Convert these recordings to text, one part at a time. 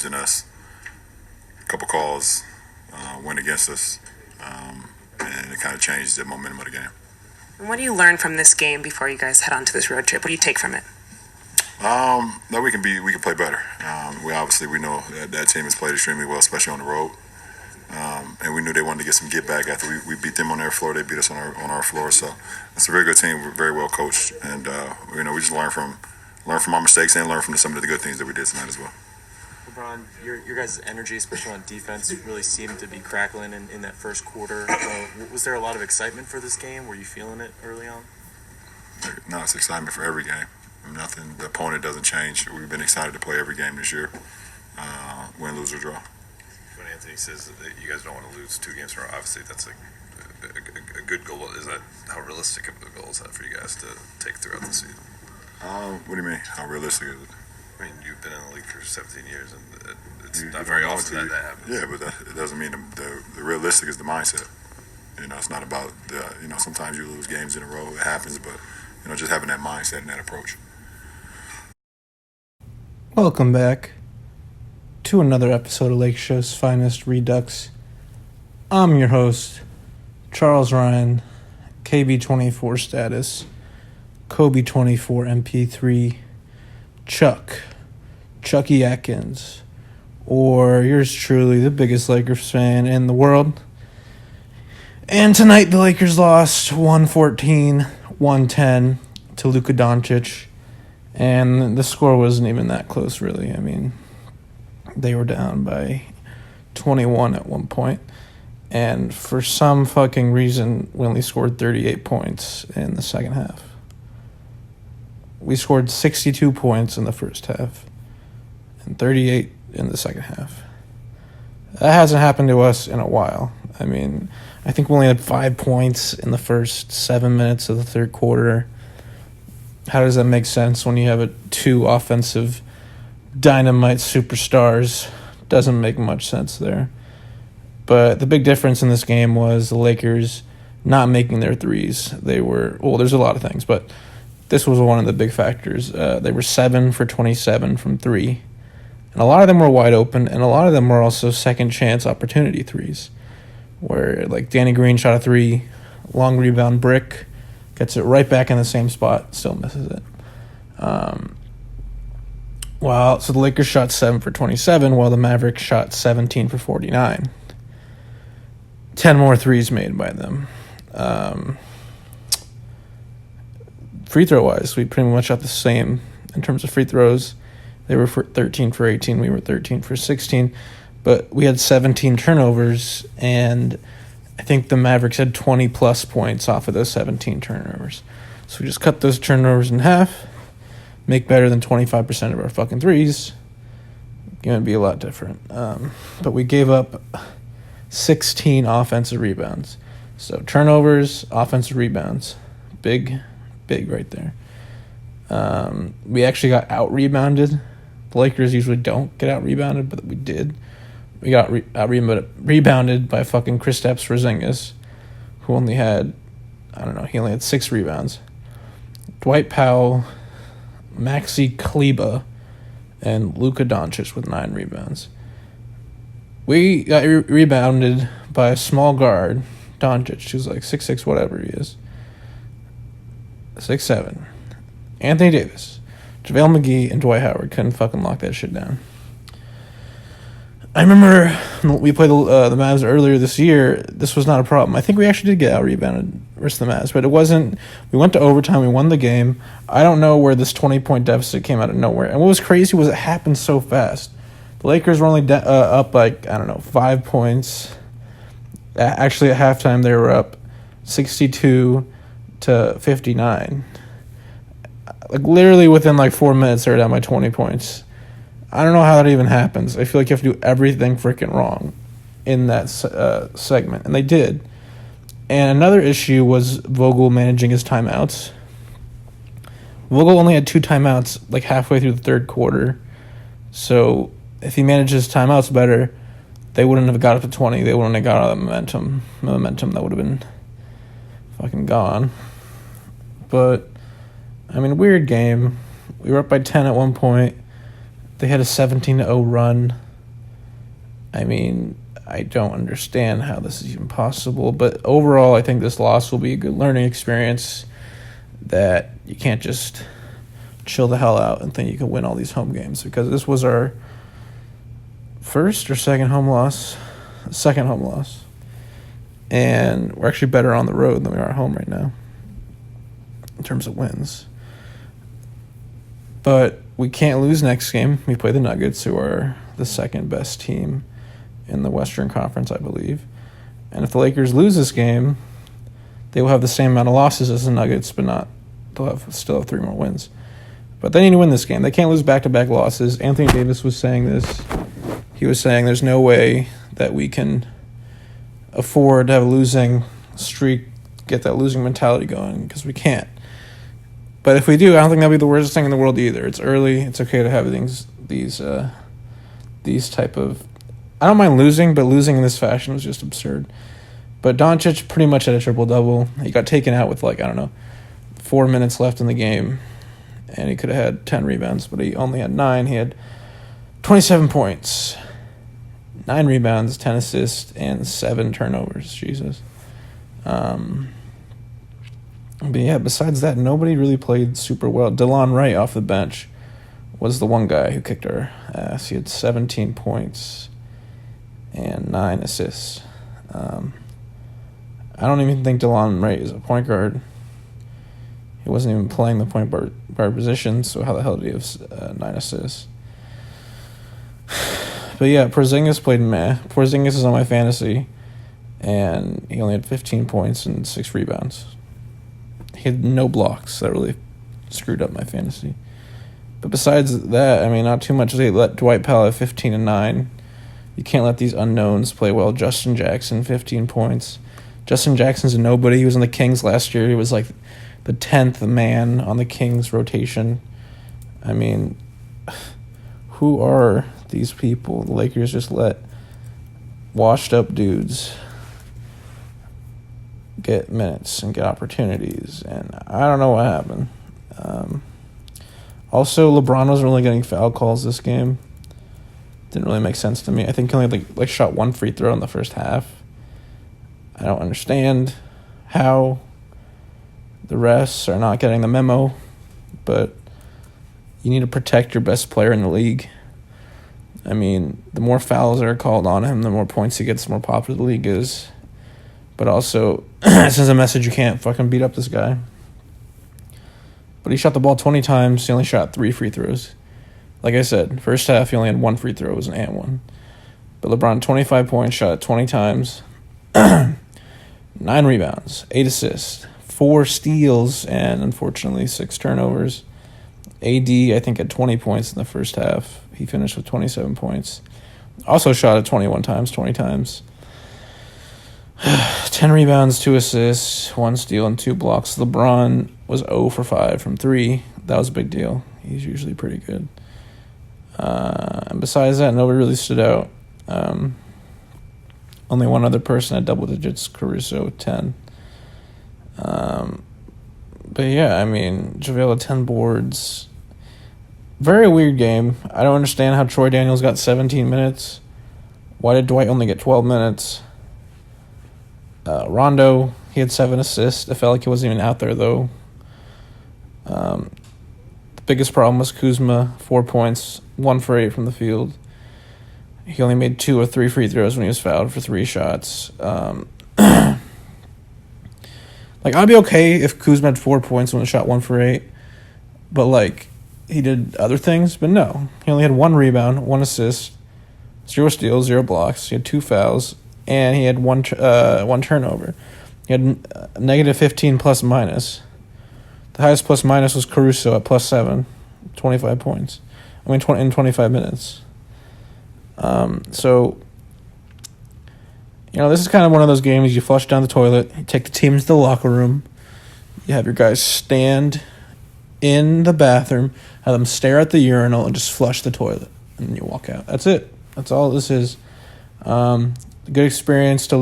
than us. A couple calls went against us, and it kind of changed the momentum of the game. And what do you learn from this game before you guys head on to this road trip? What do you take from it? That we can play better. We know that team has played extremely well, especially on the road. And we knew they wanted to get some get back after we beat them on their floor. They beat us on our floor. So it's a very good team. We're very well coached, and we just learn from our mistakes and learn from some of the good things that we did tonight as well. LeBron, your guys' energy, especially on defense, really seemed to be crackling in that first quarter. Was there a lot of excitement for this game? Were you feeling it early on? No, it's excitement for every game. Nothing. The opponent doesn't change. We've been excited to play every game this year, win, lose, or draw. When Anthony says that you guys don't want to lose 2 games in a row, obviously that's a good goal. Is that how realistic of a goal is that for you guys to take throughout the season? What do you mean? How realistic is it? I mean, you've been in the league for 17 years, and it's not very often that happens. Yeah, but it doesn't mean the realistic is the mindset. It's not about sometimes you lose games in a row. It happens, but just having that mindset and that approach. Welcome back to another episode of Lakeshow's Finest Redux. I'm your host, Charles Ryan, KB24 status, Kobe24 MP3, Chucky Atkins, or yours truly, the biggest Lakers fan in the world. And tonight the Lakers lost 114-110 to Luka Doncic. And the score wasn't even that close, really. I mean, they were down by 21 at one point. And for some fucking reason, we only scored 38 points in the second half. We scored 62 points in the first half and 38 in the second half. That hasn't happened to us in a while. I mean, I think we only had 5 points in the first 7 minutes of the third quarter. How does that make sense when you have 2 offensive dynamite superstars? Doesn't make much sense there. But the big difference in this game was the Lakers not making their threes. They were, well, there's a lot of things, but this was one of the big factors. They were 7 for 27 from 3. And a lot of them were wide open, and a lot of them were also second chance opportunity threes, where like Danny Green shot a 3, long rebound brick, gets it right back in the same spot, still misses it. So the Lakers shot 7 for 27, while the Mavericks shot 17 for 49. 10 more threes made by them. Free throw wise, we pretty much shot the same in terms of free throws. They were 13 for 18, we were 13 for 16, but we had 17 turnovers, and I think the Mavericks had 20 plus points off of those 17 turnovers. So we just cut those turnovers in half, make better than 25% of our fucking threes. Going to be a lot different. But we gave up 16 offensive rebounds. So turnovers, offensive rebounds, big right there. We actually got out-rebounded. The Lakers usually don't get out-rebounded, but we did. We got rebounded by fucking Kristaps Porzingis, who only had, he only had 6 rebounds. Dwight Powell, Maxi Kleber, and Luka Doncic with 9 rebounds. We got rebounded by a small guard, Doncic, who's like 6'6", whatever he is. 6'7". Anthony Davis, JaVale McGee, and Dwight Howard couldn't fucking lock that shit down. I remember when we played the Mavs earlier this year, this was not a problem. I think we actually did get out-rebounded versus the Mavs, but it wasn't. We went to overtime, we won the game. I don't know where this 20-point deficit came out of nowhere. And what was crazy was it happened so fast. The Lakers were only up 5 points. Actually, at halftime, they were up 62-59. Like, literally within 4 minutes, they were down by 20 points. I don't know how that even happens. I feel like you have to do everything freaking wrong in that segment, and they did. And another issue was Vogel managing his timeouts. Vogel only had 2 timeouts halfway through the third quarter. So if he managed his timeouts better, they wouldn't have got up to 20. They wouldn't have got all that momentum. That would have been fucking gone. But, weird game. We were up by 10 at one point. They had a 17-0 run. I don't understand how this is even possible. But overall, I think this loss will be a good learning experience that you can't just chill the hell out and think you can win all these home games. Because this was our first or second home loss. Second home loss. And we're actually better on the road than we are at home right now in terms of wins. But we can't lose next game. We play the Nuggets, who are the second best team in the Western Conference, I believe. And if the Lakers lose this game, they will have the same amount of losses as the Nuggets, but they'll still have 3 more wins. But they need to win this game. They can't lose back-to-back losses. Anthony Davis was saying this. He was saying there's no way that we can afford to have a losing streak, get that losing mentality going, because we can't. But if we do, I don't think that'll be the worst thing in the world either. It's early. It's okay to have these type of... I don't mind losing, but losing in this fashion was just absurd. But Doncic pretty much had a triple-double. He got taken out with 4 minutes left in the game, and he could have had 10 rebounds, but he only had 9. He had 27 points, 9 rebounds, 10 assists, and 7 turnovers. Jesus. But yeah, besides that, nobody really played super well. DeLon Wright off the bench was the one guy who kicked our ass. He had 17 points and 9 assists. I don't even think DeLon Wright is a point guard. He wasn't even playing the point guard position, so how the hell did he have 9 assists? But yeah, Porzingis played meh. Porzingis is on my fantasy, and he only had 15 points and 6 rebounds. He had no blocks. That really screwed up my fantasy. But besides that, not too much. They let Dwight Powell have 15 and 9. You can't let these unknowns play well. Justin Jackson, 15 points. Justin Jackson's a nobody. He was on the Kings last year. He was the 10th man on the Kings rotation. Who are these people? The Lakers just let washed up dudes get minutes and get opportunities, and I don't know what happened. Also, LeBron wasn't really getting foul calls this game. Didn't really make sense to me. I think he only like shot one free throw in the first half. I don't understand how the refs are not getting the memo, but you need to protect your best player in the league. I mean, the more fouls that are called on him, the more points he gets, the more popular the league is. But also, it sends a message you can't fucking beat up this guy. But he shot the ball 20 times. He only shot 3 free throws. Like I said, first half he only had 1 free throw. It was an and one. But LeBron, 25 points, shot it 20 times. 9 rebounds, 8 assists, 4 steals, and unfortunately 6 turnovers. AD, I think, had 20 points in the first half. He finished with 27 points. Also shot it 21 times, 20 times. 10 rebounds, 2 assists, 1 steal, and 2 blocks. LeBron was 0 for 5 from 3. That was a big deal. He's usually pretty good. And besides that, nobody really stood out. Only one other person had double digits, Caruso, 10. But yeah, I mean, JaVale had 10 boards. Very weird game. I don't understand how Troy Daniels got 17 minutes. Why did Dwight only get 12 minutes? Rondo, he had 7 assists. I felt like he wasn't even out there, though. The biggest problem was Kuzma, 4 points, 1 for 8 from the field. He only made 2 or 3 free throws when he was fouled for 3 shots. Like, I'd be okay if Kuzma had 4 points when he shot 1 for 8. But, like, he did other things. But no, he only had 1 rebound, 1 assist, 0 steals, 0 blocks. He had 2 fouls, and he had one turnover. He had negative 15 plus minus. The highest plus minus was Caruso at plus 7, 25 points. in 25 minutes. So, this is kind of one of those games you flush down the toilet, you take the team to the locker room, you have your guys stand in the bathroom, have them stare at the urinal, and just flush the toilet, and then you walk out. That's it. That's all this is. Good experience to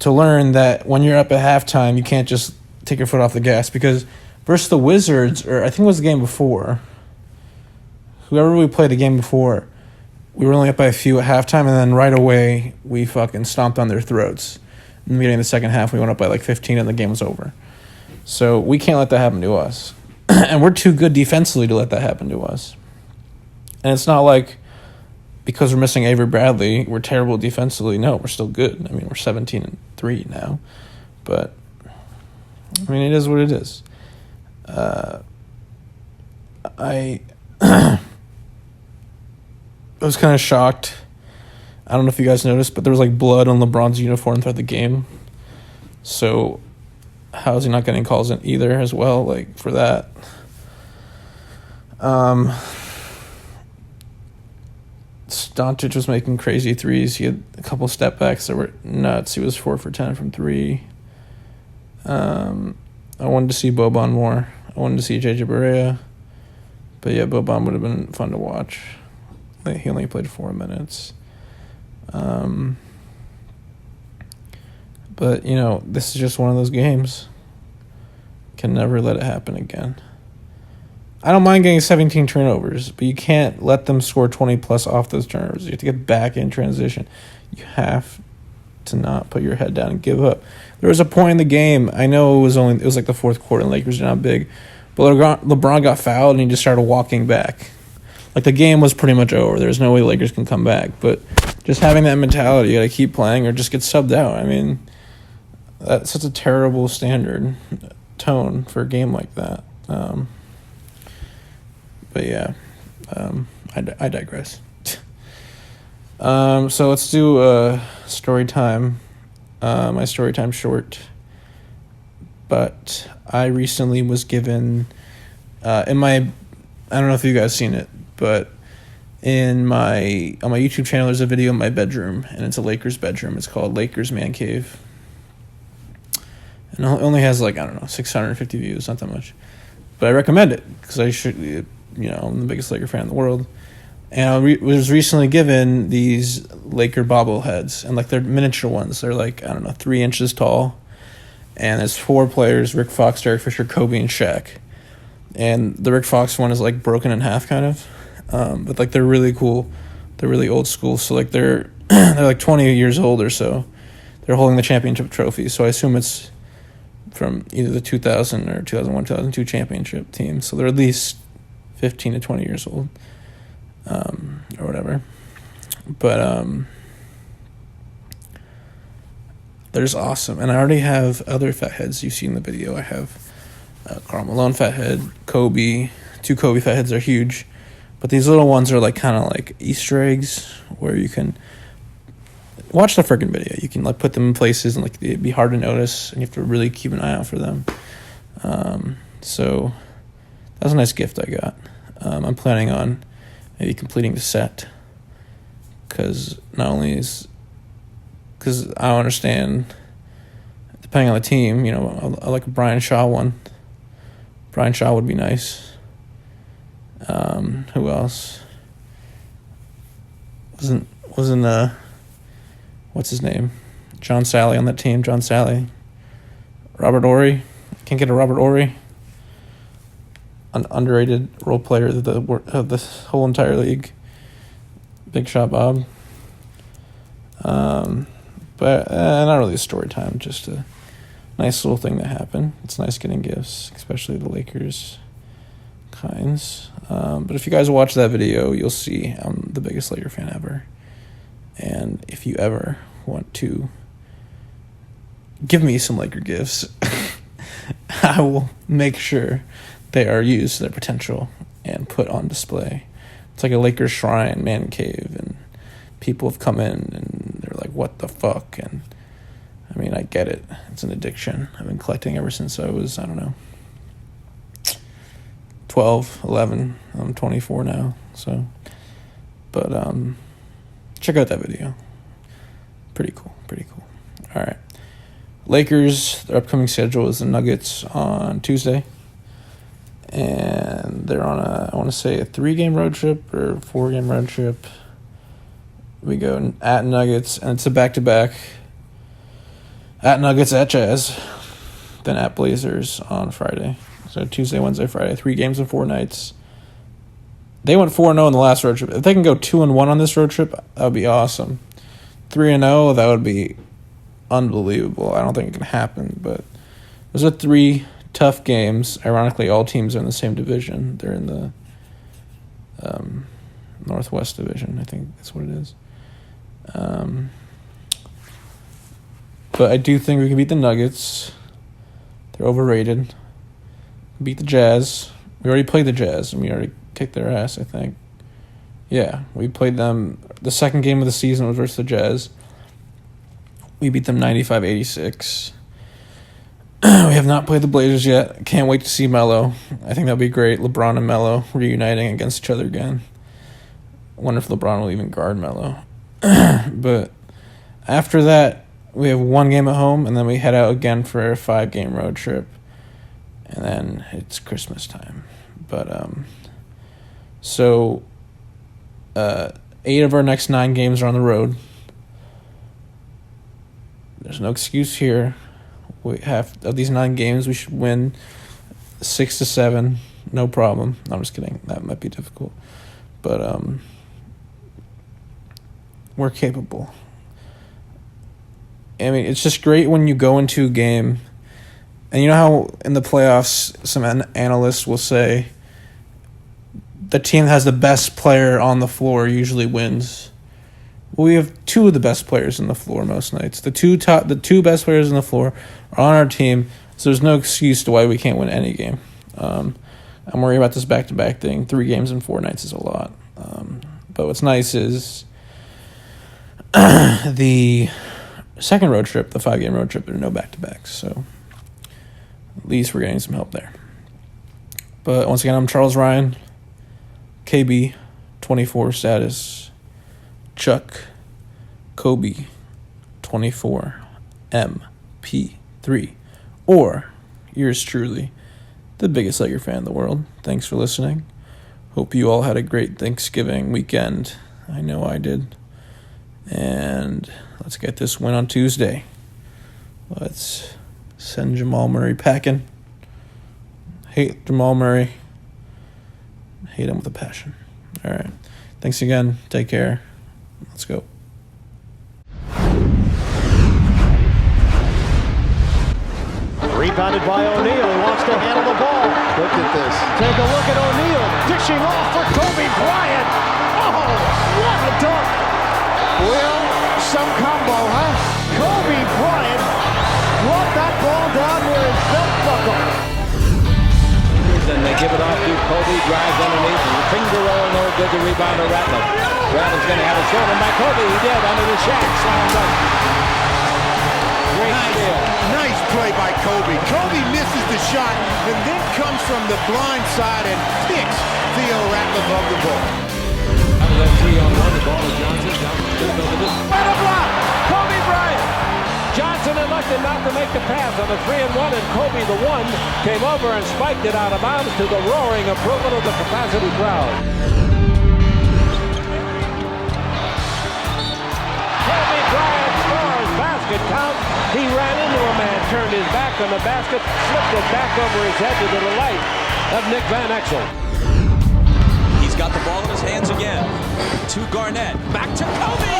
learn that when you're up at halftime, you can't just take your foot off the gas, because versus the Wizards, or I think it was the game before, whoever we played the game before, we were only up by a few at halftime, and then right away we fucking stomped on their throats. In the beginning of the second half, we went up by like 15, and the game was over. So we can't let that happen to us. And we're too good defensively to let that happen to us. And it's not like because we're missing Avery Bradley, we're terrible defensively. No, we're still good. I mean, we're 17-3 now. But, I mean, it is what it is. I was kind of shocked. I don't know if you guys noticed, but there was like blood on LeBron's uniform throughout the game. So how is he not getting calls in either as well, like, for that? Doncic was making crazy threes. He had a couple step backs that were nuts. He was 4 for 10 from 3. I wanted to see Boban more. I wanted to see JJ Barea. But yeah, Boban would have been fun to watch. He only played 4 minutes. But, this is just one of those games. Can never let it happen again. I don't mind getting 17 turnovers, but you can't let them score 20-plus off those turnovers. You have to get back in transition. You have to not put your head down and give up. There was a point in the game, I know it was like the fourth quarter, and Lakers are not big, but LeBron got fouled, and he just started walking back. Like, the game was pretty much over. There's no way the Lakers can come back. But just having that mentality, you got to keep playing or just get subbed out. I mean, that's such a terrible standard tone for a game like that. But yeah, I digress. So let's do story time. My story time short. But I recently was given I don't know if you guys seen it, but on my YouTube channel there's a video in my bedroom, and it's a Lakers bedroom. It's called Lakers Man Cave. And it only has 650 views, not that much. But I recommend it because I'm the biggest Laker fan in the world. And I was recently given these Laker bobbleheads, and like they're miniature ones. They're like, I don't know, 3 inches tall. And there's 4 players: Rick Fox, Derek Fisher, Kobe, and Shaq. And the Rick Fox one is like broken in half, kind of. But like they're really cool. They're really old school. So like they're they're like 20 years old or so. They're holding the championship trophy. So I assume it's from either the 2000 or 2001, 2002 championship team. So they're at least 15 to 20 years old. Or whatever. But they're just awesome. And I already have other fat heads you've seen in the video. I have Karl Malone fat head, Kobe. 2 Kobe fat heads are huge. But these little ones are like kind of like Easter eggs where you can watch the freaking video. You can like put them in places and like it'd be hard to notice, and you have to really keep an eye out for them. So that was a nice gift I got. I'm planning on maybe completing the set, because not only is because I don't understand, depending on the team, you know, I like a Brian Shaw one. Brian Shaw would be nice. Who else? Wasn't what's his name? John Sally on that team. John Sally. Robert Ory. Can't get a Robert Ory. An underrated role player of the whole entire league. Big shot, Bob. But not really a story time. Just a nice little thing that happened. It's nice getting gifts, especially the Lakers kinds. But if you guys watch that video, you'll see I'm the biggest Laker fan ever. And if you ever want to give me some Laker gifts, I will make sure they are used to their potential and put on display. It's like a Lakers shrine, man cave, and people have come in and they're like, what the fuck? And I mean, I get it. It's an addiction. I've been collecting ever since I was, I don't know, 12, 11. I'm 24 now. So, but check out that video. Pretty cool. All right. Lakers, their upcoming schedule is the Nuggets on Tuesday. And they're on I want to say a 3-game road trip or 4-game road trip. We go at Nuggets, and it's a back-to-back. At Nuggets, at Jazz, then at Blazers on Friday. So Tuesday, Wednesday, Friday, 3 games in 4 nights. They went 4-0 in the last road trip. If they can go 2-1 on this road trip, that would be awesome. 3-0, that would be unbelievable. I don't think it can happen, but those are 3 tough games. Ironically, all teams are in the same division. They're in the Northwest Division. I think that's what it is. But I do think we can beat the Nuggets. They're overrated. Beat the Jazz. We already played the Jazz, and we already kicked their ass, I think. Yeah, we played them. The second game of the season was versus the Jazz. We beat them 95-86. We have not played the Blazers yet. Can't wait to see Melo. I think that'll be great. LeBron and Melo reuniting against each other again. I wonder if LeBron will even guard Melo. But after that, we have 1 game at home, and then we head out again for a 5-game road trip. And then it's Christmas time. But, so, 8 of our next 9 games are on the road. There's no excuse here. We have, of these 9 games, we should win 6 to 7. No problem. No, I'm just kidding. That might be difficult. But, we're capable. I mean, it's just great when you go into a game, and you know how in the playoffs some analysts will say the team that has the best player on the floor usually wins. Well, we have 2 of the best players on the floor most nights. The two best players on the floor are on our team, so there's no excuse to why we can't win any game. I'm worried about this back-to-back thing. 3 games in 4 nights is a lot. But what's nice is the second road trip, the 5-game road trip, there are no back-to-backs. So at least we're getting some help there. But once again, I'm Charles Ryan, KB, 24 status, Chuck, Kobe, 24, MP3, or yours truly, the biggest Laker fan in the world. Thanks for listening. Hope you all had a great Thanksgiving weekend. I know I did. And let's get this win on Tuesday. Let's send Jamal Murray packing. Hate Jamal Murray. Hate him with a passion. All right. Thanks again. Take care. Let's go. Rebounded by O'Neal. He wants to handle the ball. Look at this. Take a look at O'Neal. Dishing off for Kobe Bryant. Oh, what a dunk. Well, some combo, huh? Kobe Bryant brought that ball down where his belt buckle. Then they give it off to Kobe, drives underneath, and finger roll, no good, the rebound to Rattler. Rattler's going to have a short one by Kobe. He did, under the shack, slam dunk. Great steal. Nice play by Kobe. Kobe misses the shot and then comes from the blind side and picks Theo Rattler above the ball. Out of that 3-on-1, the ball to Johnson. What a block! Kobe Bryant! Johnson elected not to make the pass on the 3-and-1, and Kobe, the one, came over and spiked it out of bounds to the roaring approval of the capacity crowd. Kobe Bryant scores, basket count. He ran into a man, turned his back on the basket, slipped it back over his head to the delight of Nick Van Exel. He's got the ball in his hands again. To Garnett, back to Kobe!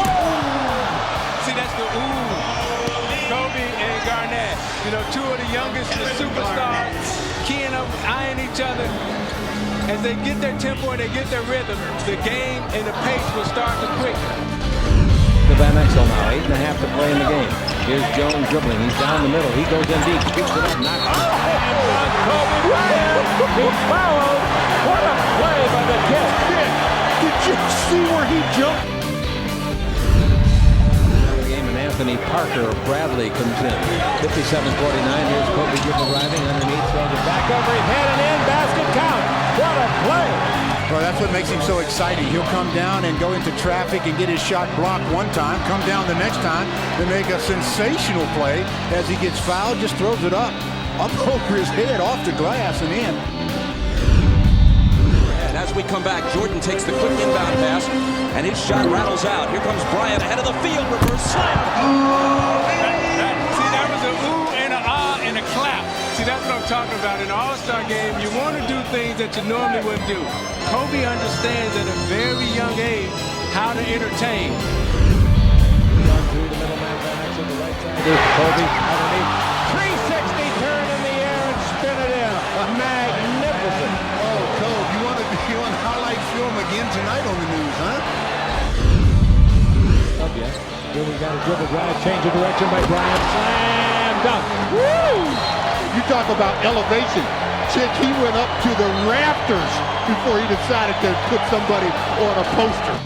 See, that's the ooh. Kobe and Garnett, you know, two of the youngest, the superstars, keying up, eyeing each other. As they get their tempo and they get their rhythm, the game and the pace will start to quicken. To Van Exel now, 8.5 to play in the game. Here's Jones dribbling, he's down the middle, he goes in deep, picks it up, knocks it. Kobe Bryant, He fouled. What a play by the kid. Did you see where he jumped? Anthony Parker Bradley comes in. 57-49. Here's Kobe driving underneath, throws it back over his head and in. Basket count. What a play! Well, that's what makes him so exciting. He'll come down and go into traffic and get his shot blocked one time, come down the next time to make a sensational play. As he gets fouled, just throws it up over his head, off the glass and in. And as we come back, Jordan takes the quick inbound pass, and his shot rattles out. Here comes Bryant ahead of the field, reverse slam. See, that was an ooh and an ah and a clap. See, that's what I'm talking about. In an all-star game, you want to do things that you normally wouldn't do. Kobe understands at a very young age how to entertain. Through the middle man, Van Exel, the right side. Here's Kobe underneath. 360 turn in the air and spin it in. Magnificent. Oh, Kobe, you want to highlight film again tonight on the news, huh? Up yet. Here we got a dribble drive, change of direction by Bryant. Slam dunk. Woo! You talk about elevation. Chick, he went up to the rafters before he decided to put somebody on a poster.